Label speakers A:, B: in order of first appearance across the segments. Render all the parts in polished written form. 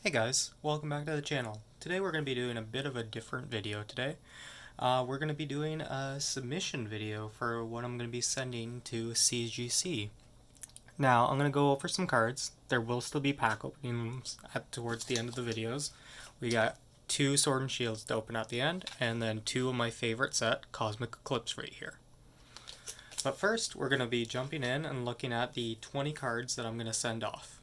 A: Hey guys, welcome back to the channel. Today we're going to be doing a bit of a different video today. We're going to be doing a submission video for what I'm going to be sending to CGC. Now, I'm going to go over some cards. There will still be pack openings towards the end of the videos. We got 2 Sword and Shields to open at the end, and then 2 of my favorite set, Cosmic Eclipse right here. But first, we're going to be jumping in and looking at the 20 cards that I'm going to send off.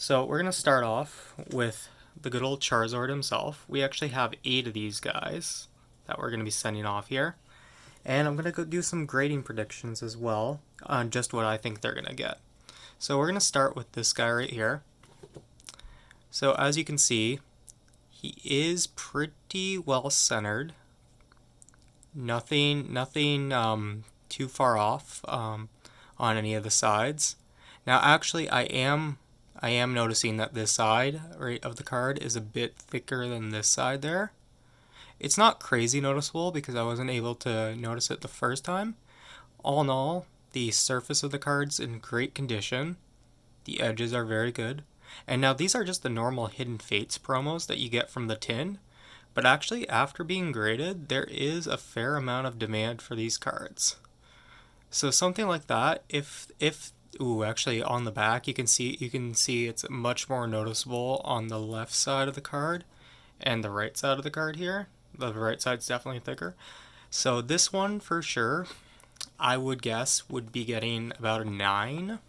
A: So we're going to start off with the good old Charizard himself. We actually have 8 of these guys that we're going to be sending off here. And I'm going to go do some grading predictions as well on just what I think they're going to get. So we're going to start with this guy right here. So as you can see, he is pretty well centered. Nothing too far off on any of the sides. Now actually I am noticing that this side right of the card is a bit thicker than this side there. It's not crazy noticeable because I wasn't able to notice it the first time. All in all, the surface of the card's in great condition. The edges are very good. And now these are just the normal Hidden Fates promos that you get from the tin. But actually, after being graded, there is a fair amount of demand for these cards. So something like that, ooh, actually on the back you can see it's much more noticeable on the left side of the card and the right side of the card here. The right side's definitely thicker. So this one for sure, I would guess would be getting about a 9.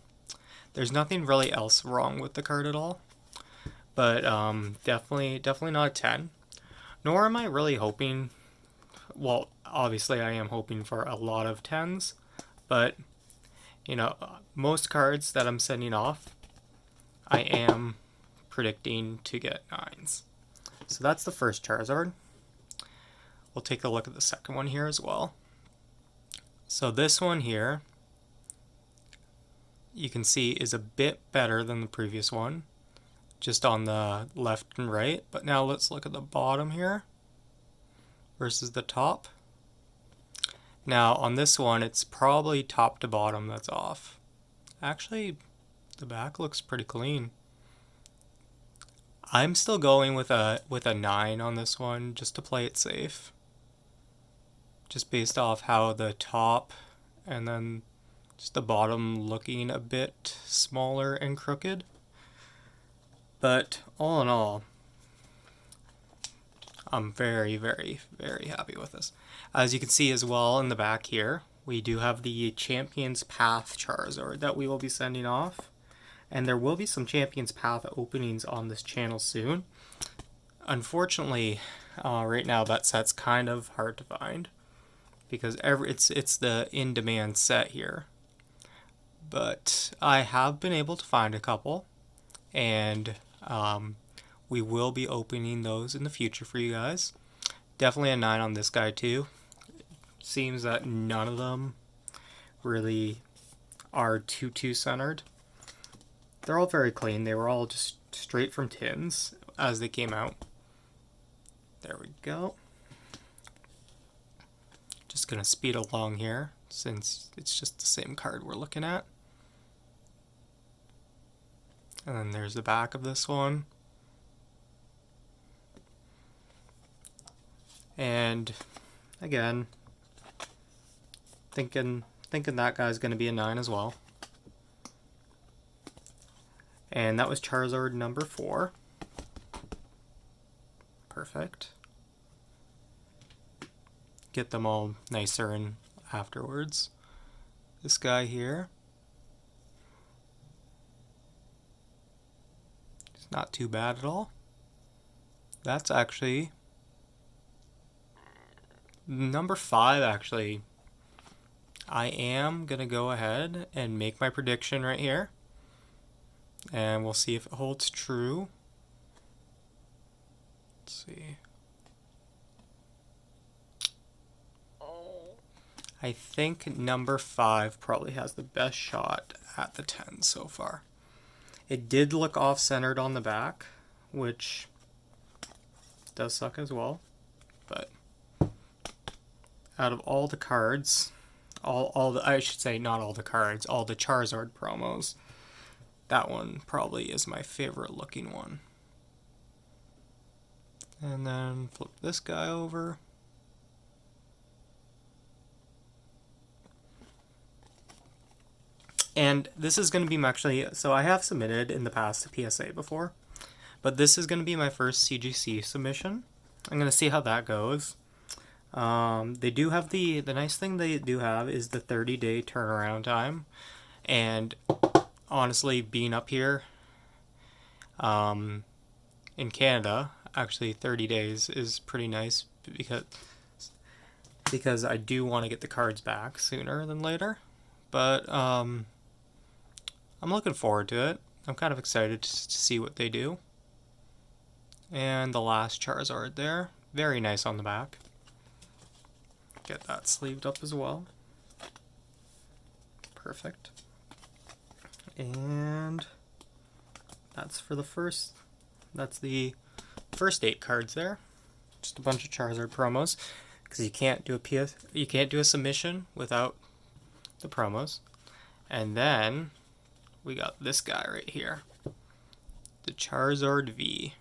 A: There's nothing really else wrong with the card at all. But definitely not a 10. Nor am I really hoping, well, obviously I am hoping for a lot of 10s, but you know, most cards that I'm sending off, I am predicting to get 9s. So that's the first Charizard. We'll take a look at the second one here as well. So this one here, you can see is a bit better than the previous one, just on the left and right. But now let's look at the bottom here versus the top. Now on this one, it's probably top to bottom that's off. Actually, the back looks pretty clean. I'm still going with a 9 on this one just to play it safe. Just based off how the top and then just the bottom looking a bit smaller and crooked. But all in all, I'm very happy with this. As you can see as well in the back here, we do have the Champion's Path Charizard that we will be sending off. And there will be some Champion's Path openings on this channel soon. Unfortunately, right now that set's kind of hard to find because it's the in-demand set here. But I have been able to find a couple, and we will be opening those in the future for you guys. Definitely a 9 on this guy too. Seems that none of them really are too centered. They're all very clean. They were all just straight from tins as they came out. There we go. Just gonna speed along here since it's just the same card we're looking at. And then there's the back of this one. And again, thinking that guy's going to be a 9 as well. And that was Charizard number 4. Perfect. Get them all nicer and afterwards. This guy here, it's not too bad at all. That's actually number 5 actually. I am going to go ahead and make my prediction right here. And we'll see if it holds true. Let's see. I think number 5 probably has the best shot at the 10 so far. It did look off-centered on the back, which does suck as well. But out of all the cards, I should say not all the cards, all the Charizard promos, that one probably is my favorite looking one. And then flip this guy over. And this is going to be actually, so I have submitted in the past to PSA before, but this is going to be my first CGC submission. I'm going to see how that goes. They do have the nice thing they do have is the 30-day turnaround time. And honestly, being up here in Canada, actually 30 days is pretty nice because I do want to get the cards back sooner than later. But I'm looking forward to it. I'm kind of excited to see what they do. And the last Charizard there. Very nice on the back. Get that sleeved up as well. Perfect. And that's the first 8 cards there. Just a bunch of Charizard promos, because you can't do a submission without the promos. And then we got this guy right here, the Charizard V.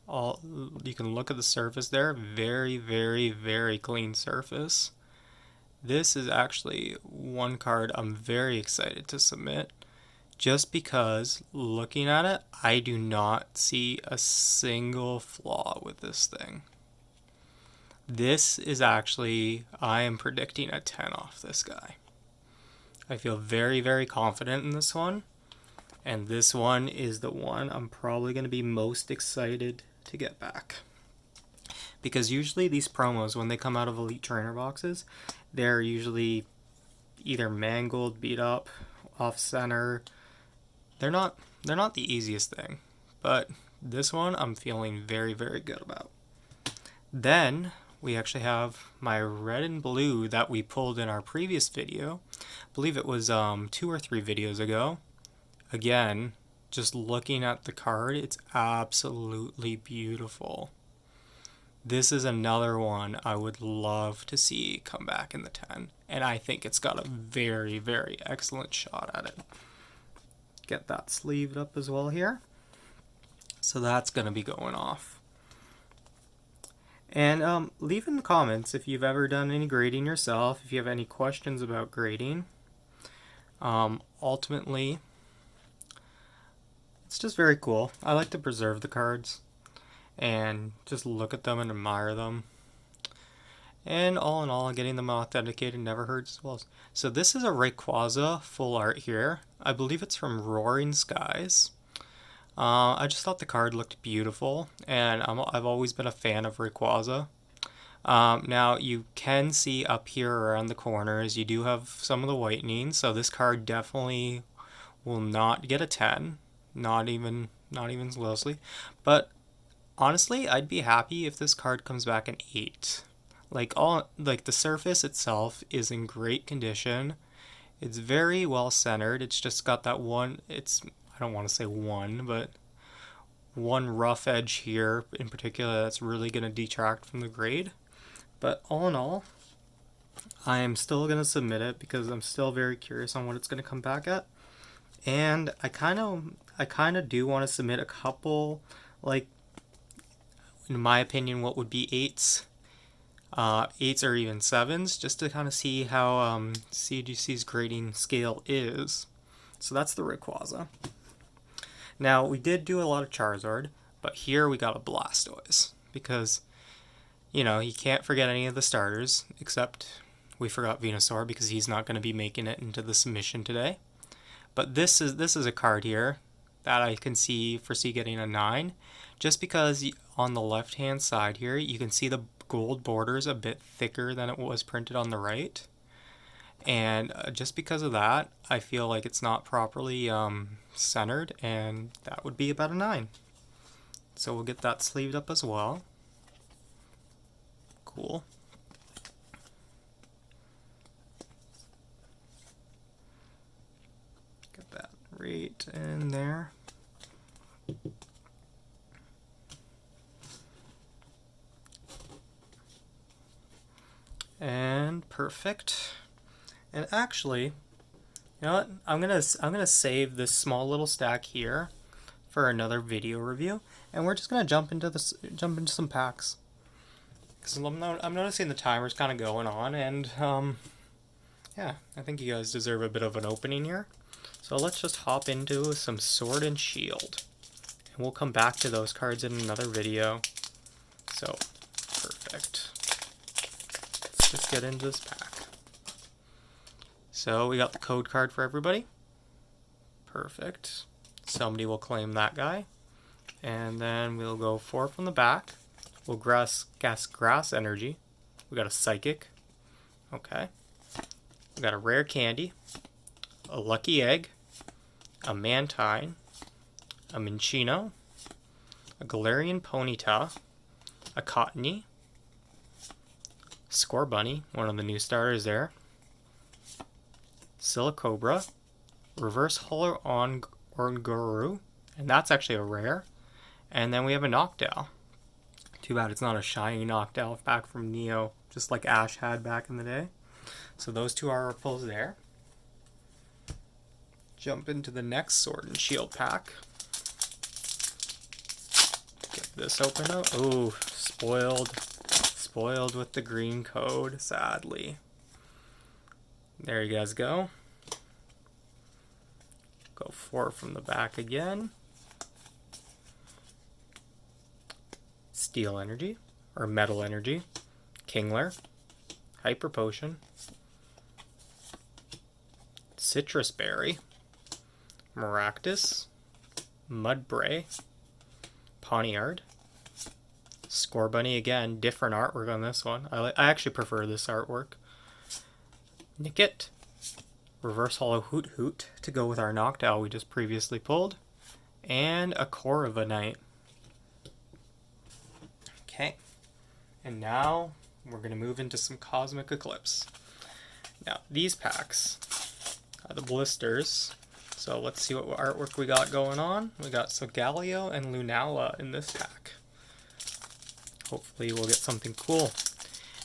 A: You can look at the surface there, very, very, very clean surface. This is actually one card I'm very excited to submit, just because looking at it, I do not see a single flaw with this thing. This is actually, I am predicting a 10 off this guy. I feel very, very confident in this one. And this one is the one I'm probably going to be most excited to get back. Because usually these promos, when they come out of Elite Trainer boxes, they're usually either mangled, beat up, off center. They're not the easiest thing. But this one I'm feeling very, very good about. Then we actually have my red and blue that we pulled in our previous video. I believe it was 2 or 3 videos ago. Again, just looking at the card, it's absolutely beautiful. This is another one I would love to see come back in the 10, and I think it's got a very, very excellent shot at it. Get that sleeved up as well here. So that's going to be going off. And leave in the comments if you've ever done any grading yourself, if you have any questions about grading. Ultimately, it's just very cool. I like to preserve the cards and just look at them and admire them. And all in all, getting them authenticated never hurts as well. So this is a Rayquaza full art here. I believe it's from Roaring Skies. I just thought the card looked beautiful, and I've always been a fan of Rayquaza. Now, you can see up here around the corners, you do have some of the whitening, so this card definitely will not get a 10. Not even closely. But honestly, I'd be happy if this card comes back an 8. Like the surface itself is in great condition. It's very well centered. It's just got that one, I don't want to say one, but one rough edge here in particular that's really going to detract from the grade. But all in all, I am still going to submit it because I'm still very curious on what it's going to come back at. And I kind of do want to submit a couple, like, in my opinion, what would be 8s. 8s or even 7s, just to kind of see how CGC's grading scale is. So that's the Rayquaza. Now, we did do a lot of Charizard, but here we got a Blastoise, because, you can't forget any of the starters, except we forgot Venusaur, because he's not going to be making it into the submission today. But this is a card here that I can foresee getting a 9, just because on the left-hand side here, you can see the gold borders a bit thicker than it was printed on the right. And just because of that, I feel like it's not properly centered, and that would be about a 9. So we'll get that sleeved up as well. Cool. Get that right in there. And perfect. And actually, you know what? I'm gonna save this small little stack here for another video review, and we're just gonna jump into some packs. Because I'm noticing the timer's kind of going on, and yeah, I think you guys deserve a bit of an opening here. So let's just hop into some Sword and Shield, and we'll come back to those cards in another video. So perfect. Let's just get into this pack. So we got the code card for everybody. Perfect. Somebody will claim that guy. And then we'll go 4 from the back. We'll guess Grass Energy. We got a Psychic. Okay. We got a Rare Candy. A Lucky Egg. A Mantine. A Minccino. A Galarian Ponyta. A Cottony. Scorbunny, one of the new starters there. Silicobra. Reverse Holo Oranguru. And that's actually a rare. And then we have a Noctowl. Too bad it's not a shiny Noctowl back from Neo, just like Ash had back in the day. So those two are our pulls there. Jump into the next Sword and Shield pack. Get this open up. Oh, spoiled. Spoiled with the green code, sadly. There you guys go. Go 4 from the back again. Steel Energy, or Metal Energy, Kingler, Hyper Potion, Citrus Berry, Maractus, Mudbray, Pawniard, Scorbunny again, different artwork on this one. I actually prefer this artwork. Nickit, Reverse Holo Hoot Hoot to go with our Noctowl we just previously pulled, and a Corviknight. Okay, and now we're going to move into some Cosmic Eclipse. Now, these packs are the blisters, so let's see what artwork we got going on. We got Solgaleo and Lunala in this pack. Hopefully we'll get something cool.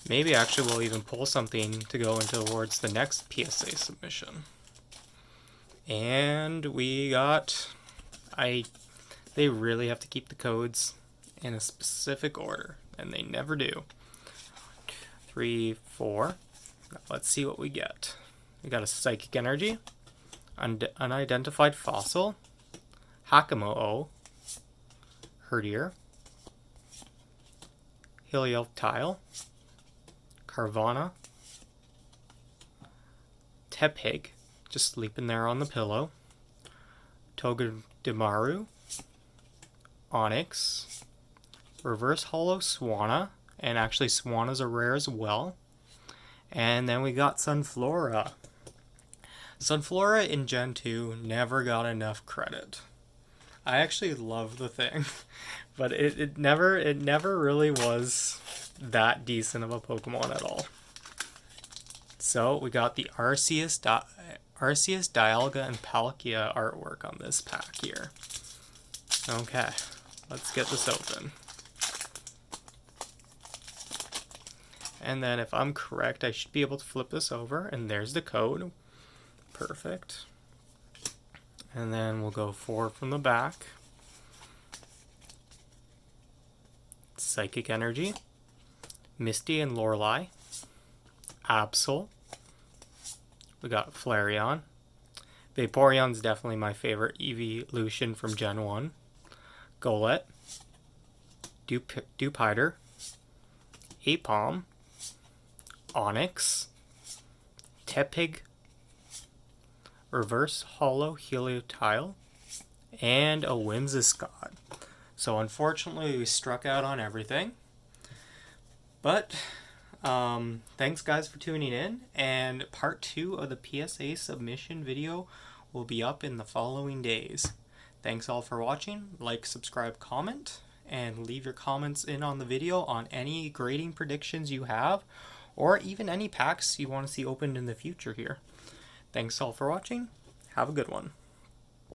A: Maybe actually we'll even pull something to go into towards the next PSA submission. And we got... They really have to keep the codes in a specific order, and they never do. 3, 4. Now let's see what we get. We got a Psychic Energy, Unidentified Fossil, Hakamo-O, Herdier, Helioptile, Carvana, Tepig, just sleeping there on the pillow, Togedemaru, Onyx, Reverse Holo Swanna, and actually Swanna's a rare as well. And then we got Sunflora. Sunflora in Gen 2 never got enough credit. I actually love the thing, but it never really was that decent of a Pokemon at all. So we got the Arceus, Dialga, and Palkia artwork on this pack here. Okay, let's get this open. And then if I'm correct, I should be able to flip this over, and there's the code. Perfect. And then we'll go 4 from the back. Psychic Energy, Misty and Lorelei, Absol. We got Flareon. Vaporeon's definitely my favorite evolution from Gen 1. Golett, Dewpider, Apom, Onyx, Tepig, Reverse Holo Helioptile, and a Whimsicott. So unfortunately we struck out on everything. But thanks guys for tuning in, and part 2 of the PSA submission video will be up in the following days. Thanks all for watching. Like, subscribe, comment, and leave your comments in on the video on any grading predictions you have, or even any packs you want to see opened in the future here. Thanks all for watching. Have a good one.